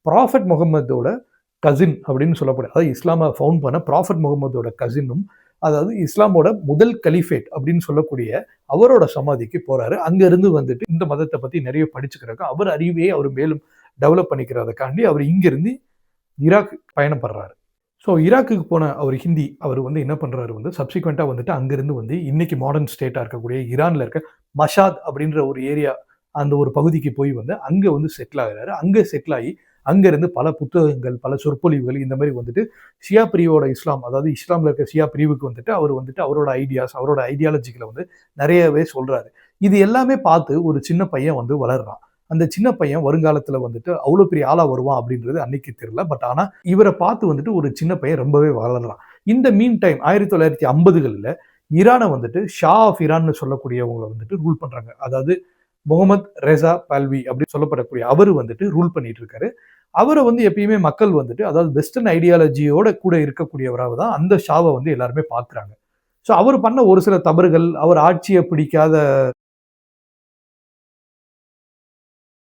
Prophet முகமதோட cousin அப்படின்னு சொல்லப்படுது. அதாவது இஸ்லாமை ஃபவுண்ட் பண்ண ப்ராஃபட் முகமதோட கசினும், அதாவது இஸ்லாமோட முதல் கலிஃபேட் அப்படின்னு சொல்லக்கூடிய அவரோட சமாதிக்கு போறாரு. அங்க இருந்து வந்துட்டு இந்த மதத்தை பத்தி நிறைய படிச்சுக்கிறதுக்கு அவர் அறிவையே அவர் மேலும் டெவலப் பண்ணிக்கிறதுக்காண்டி அவர் இங்கிருந்து ஈராக் பயணப்படுறாரு. ஸோ ஈராக்குக்கு போன அவர் ஹிந்தி அவர் வந்து என்ன பண்றாரு வந்து சப்சிக்வெண்டா வந்துட்டு அங்கிருந்து வந்து இன்னைக்கு மாடர்ன் ஸ்டேட்டா இருக்கக்கூடிய ஈரான்ல இருக்க மஷாத் அப்படின்ற ஒரு ஏரியா, அந்த ஒரு பகுதிக்கு போய் வந்து அங்க வந்து செட்டில் ஆகுறாரு. அங்க செட்டில் ஆகி அங்கிருந்து பல புத்தகங்கள், பல சொற்பொழிவுகள் இந்த மாதிரி வந்துட்டு ஷியா பிரிவோட இஸ்லாம், அதாவது இஸ்லாம்ல இருக்க ஷியா பிரிவுக்கு வந்துட்டு அவர் வந்துட்டு அவரோட ஐடியாஸ், அவரோட ஐடியாலஜிகளை வந்து நிறையவே சொல்றாரு. இது எல்லாமே பார்த்து ஒரு சின்ன பையன் வந்து வளர்றான். அந்த சின்ன பையன் வருங்காலத்துல வந்துட்டு அவ்வளவு பெரிய ஆளா வருவான் அப்படின்றது அன்னைக்கு தெரியல. பட் ஆனா இவரை பார்த்து வந்துட்டு ஒரு சின்ன பையன் ரொம்பவே வளர்றான். இந்த மீன் டைம் 1950களில் ஈரானை வந்துட்டு ஷா ஆஃப் ஈரான்னு சொல்லக்கூடியவங்களை வந்துட்டு ரூல் பண்றாங்க. அதாவது முகமது ரெசா பால்வி அப்படின்னு சொல்லப்படக்கூடிய அவர் வந்துட்டு ரூல் பண்ணிட்டு இருக்காரு. அவரை வந்து எப்பயுமே மக்கள் வந்துட்டு அதாவது வெஸ்டர்ன் ஐடியாலஜியோட கூட இருக்கக்கூடியவராக தான் அந்த ஷாவை வந்து எல்லாருமே பார்க்குறாங்க. ஸோ அவர் பண்ண ஒரு சில தவறுகள், அவர் ஆட்சியை பிடிக்காத